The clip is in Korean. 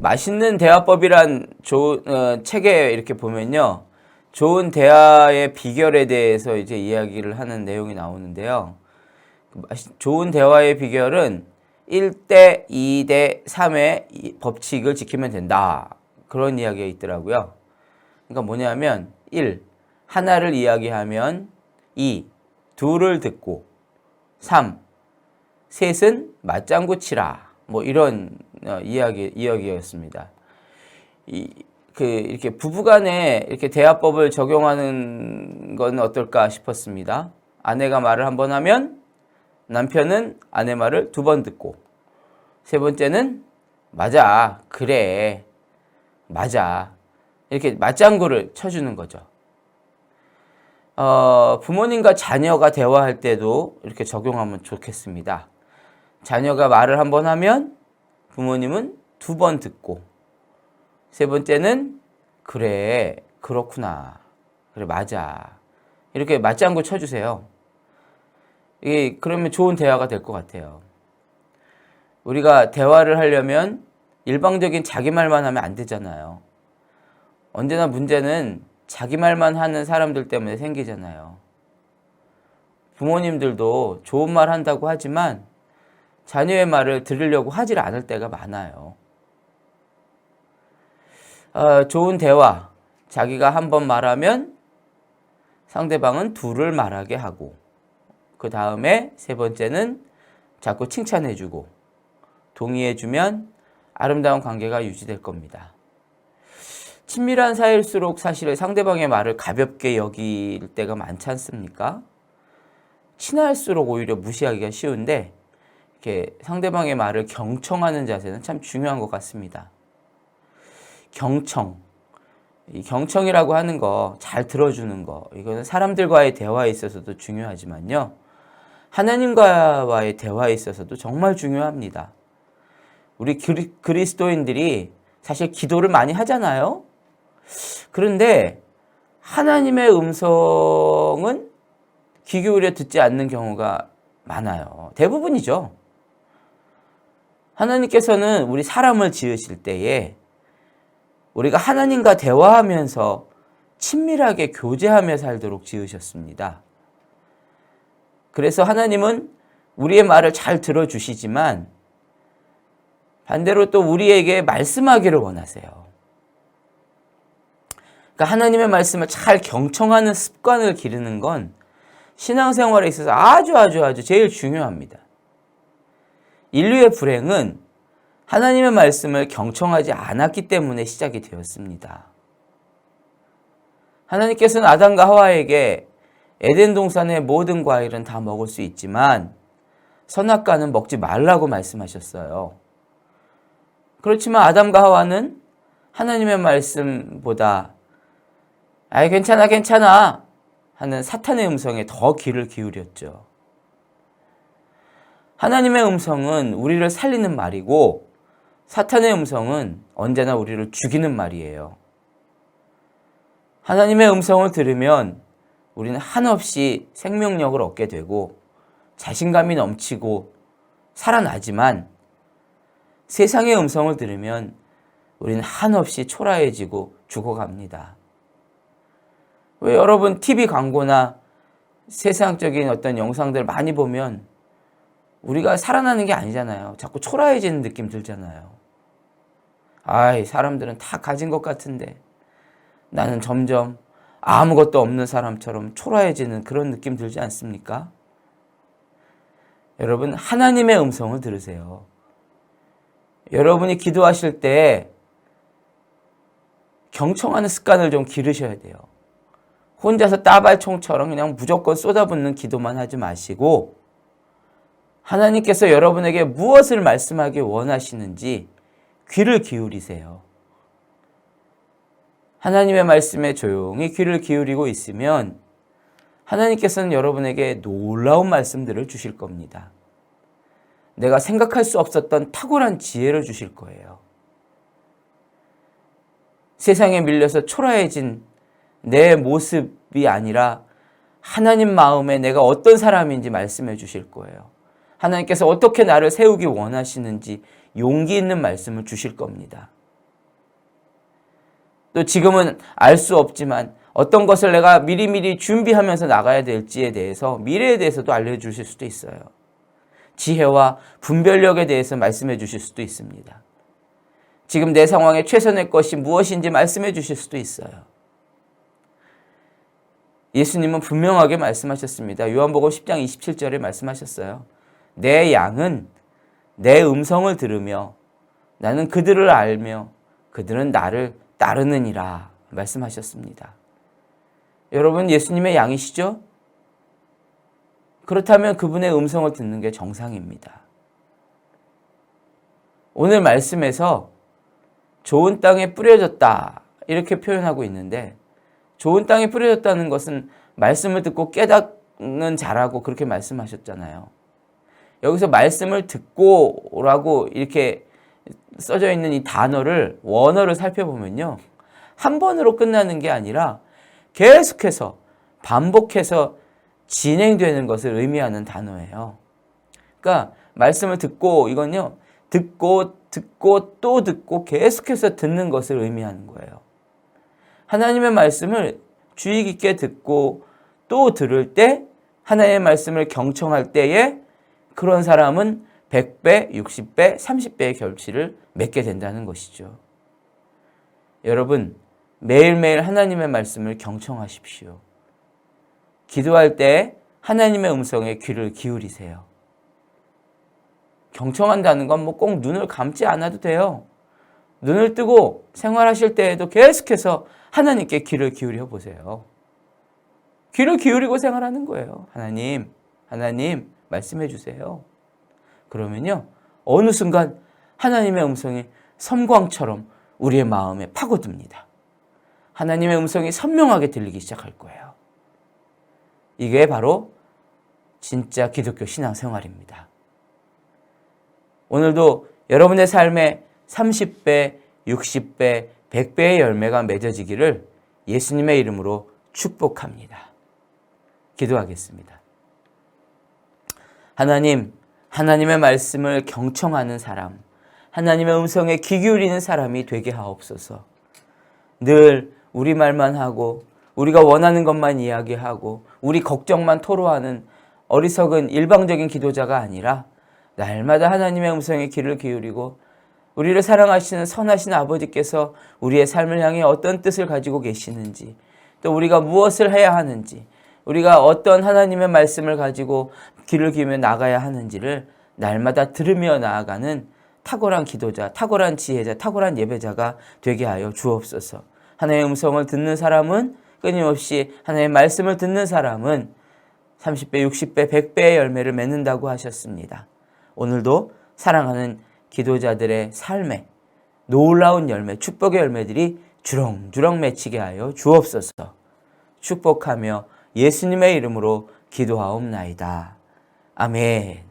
맛있는 대화법이란 책에 이렇게 보면요. 좋은 대화의 비결에 대해서 이제 이야기를 하는 내용이 나오는데요. 좋은 대화의 비결은 1대 2대 3의 법칙을 지키면 된다. 그런 이야기가 있더라고요. 그러니까 뭐냐면 1. 하나를 이야기하면 2. 둘을 듣고 3. 셋은 맞장구 치라. 뭐 이런 이야기였습니다. 이렇게 부부간에 이렇게 대화법을 적용하는 건 어떨까 싶었습니다. 아내가 말을 한 번 하면 남편은 아내 말을 2번 듣고, 세 번째는 맞아, 그래, 맞아, 이렇게 맞장구를 쳐주는 거죠. 부모님과 자녀가 대화할 때도 이렇게 적용하면 좋겠습니다. 자녀가 말을 한 번 하면 부모님은 2번 듣고, 세 번째는 그래, 그렇구나, 그래, 맞아, 이렇게 맞장구 쳐주세요. 이게 그러면 좋은 대화가 될 것 같아요. 우리가 대화를 하려면 일방적인 자기 말만 하면 안 되잖아요. 언제나 문제는 자기 말만 하는 사람들 때문에 생기잖아요. 부모님들도 좋은 말 한다고 하지만 자녀의 말을 들으려고 하질 않을 때가 많아요. 좋은 대화, 자기가 한 번 말하면 상대방은 2를 말하게 하고, 그 다음에 세 번째는 자꾸 칭찬해주고 동의해주면 아름다운 관계가 유지될 겁니다. 친밀한 사이일수록 사실 상대방의 말을 가볍게 여길 때가 많지 않습니까? 친할수록 오히려 무시하기가 쉬운데 이렇게 상대방의 말을 경청하는 자세는 참 중요한 것 같습니다. 이 경청이라고 하는 거, 잘 들어주는 거, 이거는 사람들과의 대화에 있어서도 중요하지만요. 하나님과의 대화에 있어서도 정말 중요합니다. 우리 그리스도인들이 사실 기도를 많이 하잖아요. 그런데 하나님의 음성은 귀 기울여 듣지 않는 경우가 많아요. 대부분이죠. 하나님께서는 우리 사람을 지으실 때에 우리가 하나님과 대화하면서 친밀하게 교제하며 살도록 지으셨습니다. 그래서 하나님은 우리의 말을 잘 들어주시지만 반대로 또 우리에게 말씀하기를 원하세요. 그러니까 하나님의 말씀을 잘 경청하는 습관을 기르는 건 신앙생활에 있어서 아주 제일 중요합니다. 인류의 불행은 하나님의 말씀을 경청하지 않았기 때문에 시작이 되었습니다. 하나님께서는 아담과 하와에게 에덴 동산의 모든 과일은 다 먹을 수 있지만 선악과는 먹지 말라고 말씀하셨어요. 그렇지만 아담과 하와는 하나님의 말씀보다 괜찮아 하는 사탄의 음성에 더 귀를 기울였죠. 하나님의 음성은 우리를 살리는 말이고 사탄의 음성은 언제나 우리를 죽이는 말이에요. 하나님의 음성을 들으면 우리는 한없이 생명력을 얻게 되고 자신감이 넘치고 살아나지만 세상의 음성을 들으면 우리는 한없이 초라해지고 죽어갑니다. 왜 여러분 TV 광고나 세상적인 어떤 영상들 많이 보면 우리가 살아나는 게 아니잖아요. 자꾸 초라해지는 느낌 들잖아요. 사람들은 다 가진 것 같은데 나는 점점 아무것도 없는 사람처럼 초라해지는 그런 느낌 들지 않습니까? 여러분, 하나님의 음성을 들으세요. 여러분이 기도하실 때 경청하는 습관을 좀 기르셔야 돼요. 혼자서 따발총처럼 그냥 무조건 쏟아붓는 기도만 하지 마시고 하나님께서 여러분에게 무엇을 말씀하기 원하시는지 귀를 기울이세요. 하나님의 말씀에 조용히 귀를 기울이고 있으면 하나님께서는 여러분에게 놀라운 말씀들을 주실 겁니다. 내가 생각할 수 없었던 탁월한 지혜를 주실 거예요. 세상에 밀려서 초라해진 내 모습이 아니라 하나님 마음에 내가 어떤 사람인지 말씀해 주실 거예요. 하나님께서 어떻게 나를 세우기 원하시는지 용기 있는 말씀을 주실 겁니다. 또 지금은 알 수 없지만 어떤 것을 내가 미리미리 준비하면서 나가야 될지에 대해서 미래에 대해서도 알려주실 수도 있어요. 지혜와 분별력에 대해서 말씀해 주실 수도 있습니다. 지금 내 상황에 최선의 것이 무엇인지 말씀해 주실 수도 있어요. 예수님은 분명하게 말씀하셨습니다. 요한복음 10장 27절에 말씀하셨어요. 내 양은 내 음성을 들으며 나는 그들을 알며 그들은 나를 따르느니라 말씀하셨습니다. 여러분, 예수님의 양이시죠? 그렇다면 그분의 음성을 듣는 게 정상입니다. 오늘 말씀에서 좋은 땅에 뿌려졌다 이렇게 표현하고 있는데, 좋은 땅에 뿌려졌다는 것은 말씀을 듣고 깨닫는 자라고 그렇게 말씀하셨잖아요. 여기서 말씀을 듣고라고 이렇게 써져 있는 이 단어를, 원어를 살펴보면요, 한 번으로 끝나는 게 아니라 계속해서 반복해서 진행되는 것을 의미하는 단어예요. 그러니까 말씀을 듣고, 이건요, 듣고 또 듣고 계속해서 듣는 것을 의미하는 거예요. 하나님의 말씀을 주의 깊게 듣고 또 들을 때, 하나님의 말씀을 경청할 때에 그런 사람은 100배, 60배, 30배의 결실을 맺게 된다는 것이죠. 여러분, 매일매일 하나님의 말씀을 경청하십시오. 기도할 때 하나님의 음성에 귀를 기울이세요. 경청한다는 건 뭐 꼭 눈을 감지 않아도 돼요. 눈을 뜨고 생활하실 때에도 계속해서 하나님께 귀를 기울여 보세요. 귀를 기울이고 생활하는 거예요. 하나님 말씀해 주세요. 그러면요, 어느 순간 하나님의 음성이 섬광처럼 우리의 마음에 파고듭니다. 하나님의 음성이 선명하게 들리기 시작할 거예요. 이게 바로 진짜 기독교 신앙생활입니다. 오늘도 여러분의 삶에 30배, 60배, 100배의 열매가 맺어지기를 예수님의 이름으로 축복합니다. 기도하겠습니다. 하나님, 하나님의 말씀을 경청하는 사람, 하나님의 음성에 귀 기울이는 사람이 되게 하옵소서. 늘 우리 말만 하고 우리가 원하는 것만 이야기하고 우리 걱정만 토로하는 어리석은 일방적인 기도자가 아니라 날마다 하나님의 음성에 귀를 기울이고 우리를 사랑하시는 선하신 아버지께서 우리의 삶을 향해 어떤 뜻을 가지고 계시는지, 또 우리가 무엇을 해야 하는지, 우리가 어떤 하나님의 말씀을 가지고 귀를 기울여 나가야 하는지를 날마다 들으며 나아가는 탁월한 기도자, 탁월한 지혜자, 탁월한 예배자가 되게 하여 주옵소서. 하나님의 음성을 듣는 사람은, 끊임없이 하나님의 말씀을 듣는 사람은 30배, 60배, 100배의 열매를 맺는다고 하셨습니다. 오늘도 사랑하는 기도자들의 삶에 놀라운 열매, 축복의 열매들이 주렁주렁 맺히게 하여 주옵소서. 축복하며 예수님의 이름으로 기도하옵나이다. 아멘.